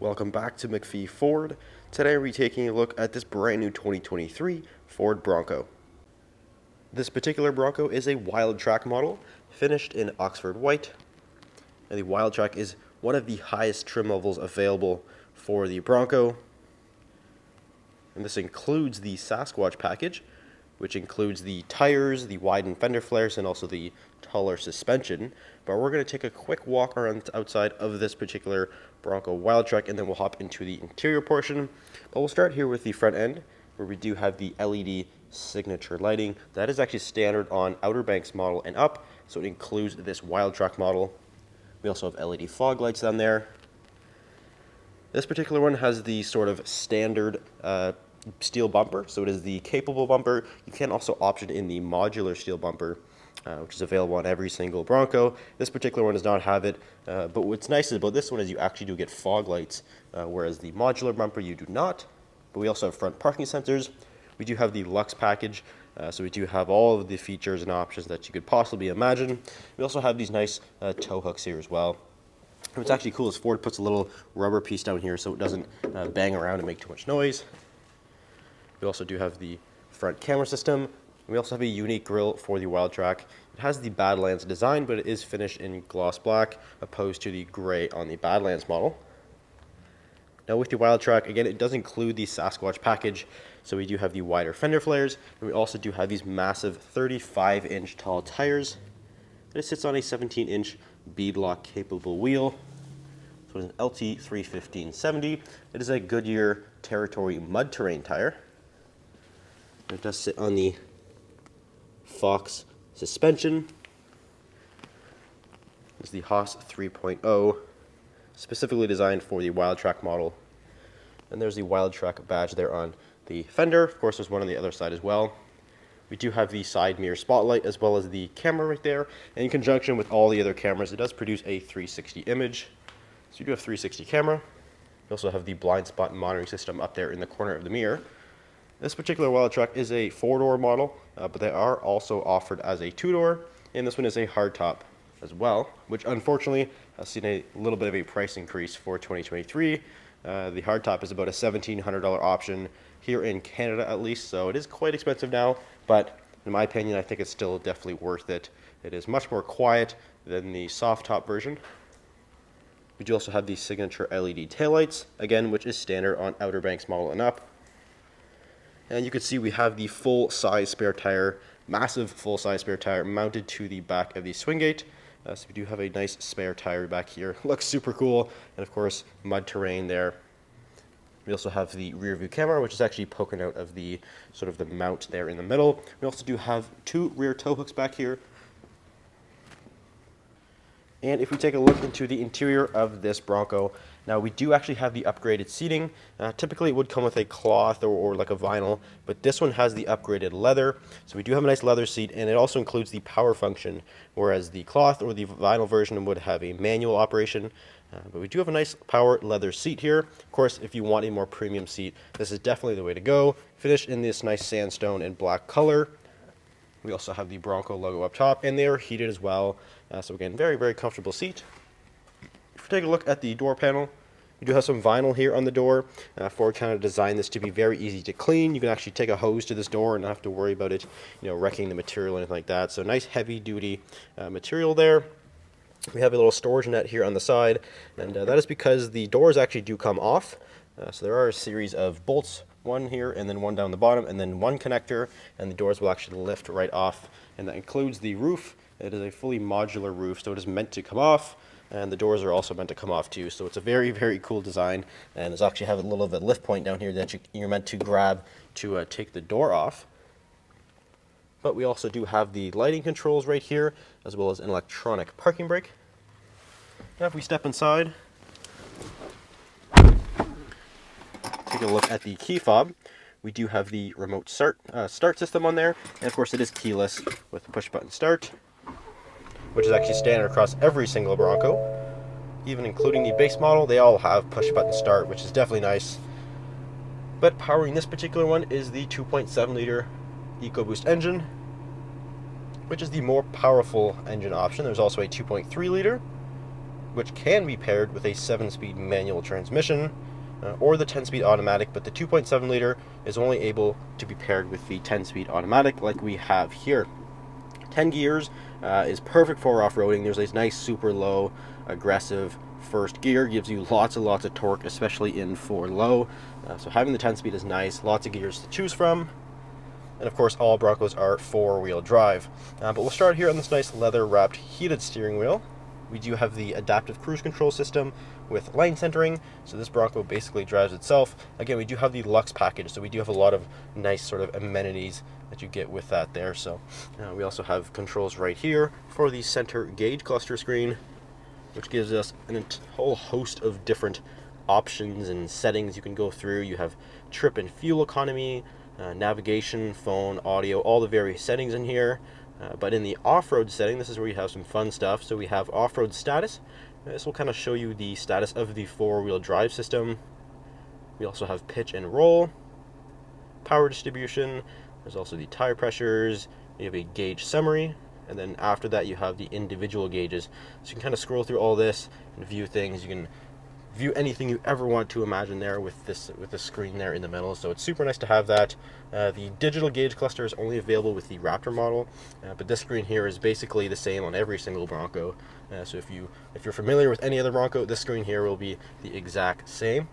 Welcome back to McPhee Ford. Today we're taking a look at this brand new 2023 Ford Bronco. This particular Bronco is a WILDTRAK model, finished in Oxford white. And the WILDTRAK is one of the highest trim levels available for the Bronco. And this includes the Sasquatch package, which includes the tires, the widened fender flares, and also the taller suspension. But we're going to take a quick walk around the outside of this particular Bronco WILDTRAK, and then we'll hop into the interior portion. But we'll start here with the front end, where we do have the LED signature lighting. That is actually standard on Outer Banks model and up, so it includes this WILDTRAK model. We also have LED fog lights down there. This particular one has the sort of standard steel bumper, so it is the capable bumper. You can also option in the modular steel bumper, which is available on every single Bronco. This particular one does not have it, but what's nice about this one is you actually do get fog lights, whereas the modular bumper you do not. But we also have front parking sensors. We do have the Luxe package, so we do have all of the features and options that you could possibly imagine. We also have these nice tow hooks here as well. What's actually cool is Ford puts a little rubber piece down here so it doesn't bang around and make too much noise. We also do have the front camera system. We also have a unique grille for the WILDTRAK. It has the Badlands design, but it is finished in gloss black, opposed to the gray on the Badlands model. Now with the WILDTRAK, again, it does include the Sasquatch package, so we do have the wider fender flares, and we also do have these massive 35-inch tall tires. It sits on a 17-inch beadlock capable wheel. So it's an LT 315/70. It is a Goodyear Territory mud terrain tire. It does sit on the Fox suspension. It's the Haas 3.0, specifically designed for the WILDTRAK model. And there's the WILDTRAK badge there on the fender. Of course, there's one on the other side as well. We do have the side mirror spotlight as well as the camera right there. And in conjunction with all the other cameras, it does produce a 360 image. So you do have 360 camera. You also have the blind spot monitoring system up there in the corner of the mirror. This particular WILDTRAK is a 4-door model, but they are also offered as a 2-door, and this one is a hardtop as well, which unfortunately has seen a little bit of a price increase for 2023. The hardtop is about a $1,700 option here in Canada at least, so it is quite expensive now, but in my opinion, I think it's still definitely worth it. It is much more quiet than the soft top version. We do also have the signature LED taillights, again, which is standard on Outer Banks model and up. And you can see we have the full-size spare tire, massive full-size spare tire mounted to the back of the swing gate. So we do have a nice spare tire back here. Looks super cool. And of course, mud terrain there. We also have the rear view camera, which is actually poking out of the sort of the mount there in the middle. We also do have 2 rear tow hooks back here. And if we take a look into the interior of this Bronco, now we do actually have the upgraded seating. Typically it would come with a cloth or like a vinyl, but this one has the upgraded leather. So we do have a nice leather seat, and it also includes the power function, whereas the cloth or the vinyl version would have a manual operation. But we do have a nice power leather seat here. Of course, if you want a more premium seat, this is definitely the way to go. Finished in this nice sandstone and black color. We also have the Bronco logo up top, and they are heated as well. So again, very, very comfortable seat. If we take a look at the door panel, you do have some vinyl here on the door. Ford kind of designed this to be very easy to clean. You can actually take a hose to this door and not have to worry about it, wrecking the material or anything like that. So nice heavy-duty material there. We have a little storage net here on the side, and that is because the doors actually do come off. So there are a series of bolts, one here and then one down the bottom, and then one connector, and the doors will actually lift right off. And that includes the roof. It is a fully modular roof, so it is meant to come off, and the doors are also meant to come off too. So it's a very, very cool design, and it's actually have a little bit of a lift point down here that you're meant to grab to take the door off. But we also do have the lighting controls right here, as well as an electronic parking brake. Now if we step inside, take a look at the key fob. We do have the remote start system on there, and of course it is keyless with push button start, which is actually standard across every single Bronco, even including the base model. They all have push button start, which is definitely nice. But powering this particular one is the 2.7 liter EcoBoost engine, which is the more powerful engine option. There's also a 2.3 liter, which can be paired with a 7-speed manual transmission or the 10-speed automatic, but the 2.7 liter is only able to be paired with the 10-speed automatic like we have here. 10 gears is perfect for off-roading. There's this nice super low aggressive first gear, gives you lots and lots of torque, especially in 4 low. So having the 10-speed is nice, lots of gears to choose from. And of course all Broncos are 4-wheel drive. But we'll start here on this nice leather wrapped heated steering wheel. We do have the adaptive cruise control system with lane centering, so this Bronco basically drives itself. Again, we do have the Luxe package, so we do have a lot of nice sort of amenities that you get with that there. So we also have controls right here for the center gauge cluster screen, which gives us a whole host of different options and settings you can go through. You have trip and fuel economy, navigation, phone, audio, all the various settings in here. But in the off-road setting, this is where you have some fun stuff. So we have off-road status. This will kind of show you the status of the 4-wheel drive system. We also have pitch and roll, power distribution. There's also the tire pressures. You have a gauge summary, and then after that you have the individual gauges. So you can kind of scroll through all this and view things. You can view anything you ever want to imagine there with the screen there in the middle. So it's super nice to have that. The digital gauge cluster is only available with the Raptor model, but this screen here is basically the same on every single Bronco. So if you're familiar with any other Bronco, this screen here will be the exact same.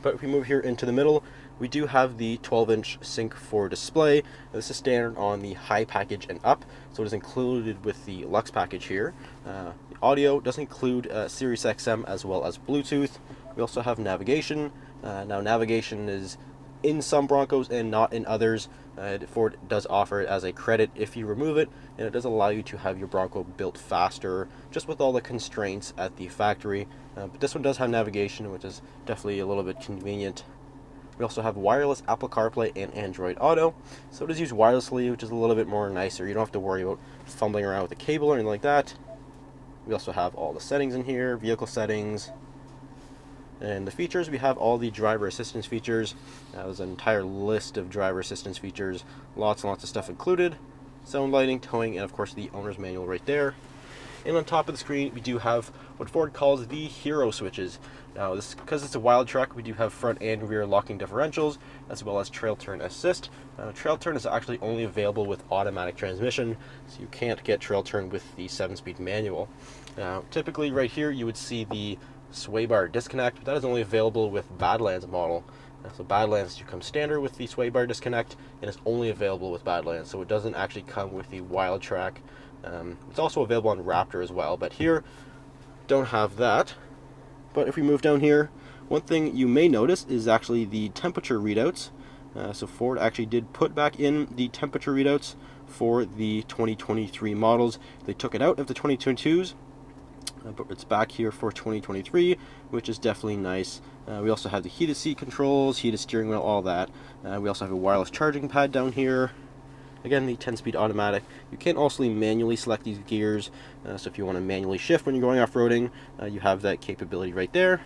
But if we move here into the middle, we do have the 12-inch Sync 4 display. This is standard on the high package and up, so it is included with the Luxe package here. The audio does include Sirius XM as well as Bluetooth. We also have navigation. Now navigation is in some Broncos and not in others. Ford does offer it as a credit if you remove it, and it does allow you to have your Bronco built faster, just with all the constraints at the factory. But this one does have navigation, which is definitely a little bit convenient. We also have wireless Apple CarPlay and Android Auto, so it is used wirelessly, which is a little bit more nicer. You don't have to worry about fumbling around with a cable or anything like that. We also have all the settings in here, vehicle settings, and the features. We have all the driver assistance features. There's an entire list of driver assistance features, lots and lots of stuff included. Sound lighting, towing, and of course the owner's manual right there. And on top of the screen, we do have what Ford calls the hero switches. Now, because it's a WILDTRAK, we do have front and rear locking differentials, as well as trail turn assist. Trail turn is actually only available with automatic transmission, so you can't get trail turn with the 7-speed manual. Typically, right here, you would see the sway bar disconnect, but that is only available with Badlands model. So Badlands do come standard with the sway bar disconnect, and it's only available with Badlands, so it doesn't actually come with the WILDTRAK. It's also available on Raptor as well, but here don't have that. But if we move down here, one thing you may notice is actually the temperature readouts. So Ford actually did put back in the temperature readouts for the 2023 models. They took it out of the 2022s, but it's back here for 2023, which is definitely nice. We also have the heated seat controls, heated steering wheel, all that. We also have a wireless charging pad down here. Again, the 10-speed automatic. You can also manually select these gears, so if you want to manually shift when you're going off-roading, you have that capability right there.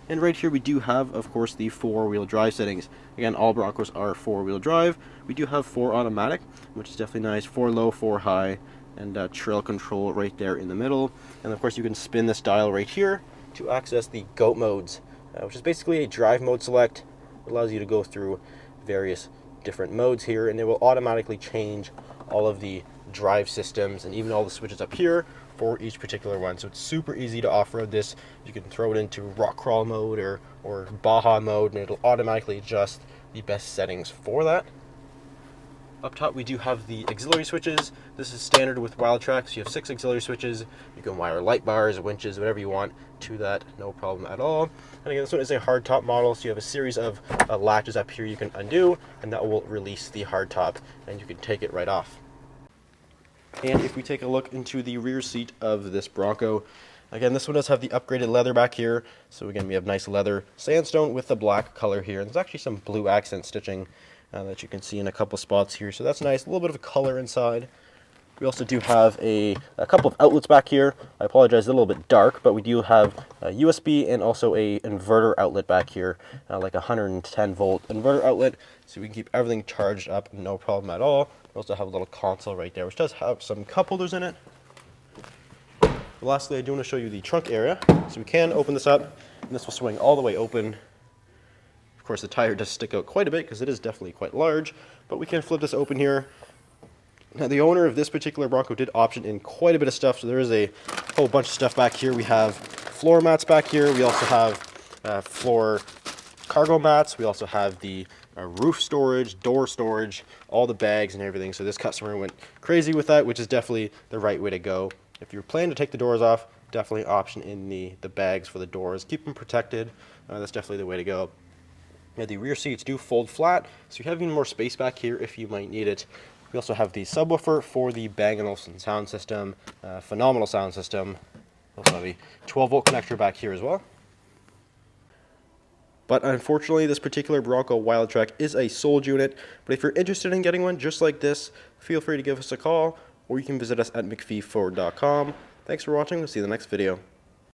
And right here we do have, of course, the 4-wheel drive settings. Again, all Broncos are 4-wheel drive. We do have 4 automatic, which is definitely nice. 4 low, 4 high, and trail control right there in the middle. And of course you can spin this dial right here to access the GOAT modes, which is basically a drive mode select. It allows you to go through various different modes here, and it will automatically change all of the drive systems and even all the switches up here for each particular one. So it's super easy to off-road this. You can throw it into rock crawl mode or Baja mode, and it'll automatically adjust the best settings for that. Up top we do have the auxiliary switches. This is standard with WILDTRAK, so you have 6 auxiliary switches. You can wire light bars, winches, whatever you want to that, no problem at all. And again, this one is a hardtop model, so you have a series of latches up here you can undo, and that will release the hardtop, and you can take it right off. And if we take a look into the rear seat of this Bronco, again, this one does have the upgraded leather back here. So again, we have nice leather sandstone with the black color here, and there's actually some blue accent stitching that you can see in a couple spots here, so that's nice. A little bit of a color inside. We also do have a couple of outlets back here. I apologize, a little bit dark, but we do have a USB and also a inverter outlet back here, like a 110 volt inverter outlet, so we can keep everything charged up, no problem at all. We also have a little console right there, which does have some cup holders in it. A Lastly, I do want to show you the trunk area. So we can open this up, and this will swing all the way open. Of course, the tire does stick out quite a bit because it is definitely quite large, but we can flip this open here. Now, the owner of this particular Bronco did option in quite a bit of stuff, so there is a whole bunch of stuff back here. We have floor mats back here. We also have floor cargo mats. We also have the roof storage, door storage, all the bags and everything. So this customer went crazy with that, which is definitely the right way to go. If you're planning to take the doors off, definitely option in the bags for the doors. Keep them protected. That's definitely the way to go. Now, the rear seats do fold flat, so you have even more space back here if you might need it. We also have the subwoofer for the Bang & Olufsen sound system. Phenomenal sound system. Also have a 12-volt connector back here as well. But unfortunately, this particular Bronco WILDTRAK is a sold unit. But if you're interested in getting one just like this, feel free to give us a call, or you can visit us at mcpheeford.com. Thanks for watching. We'll see you in the next video.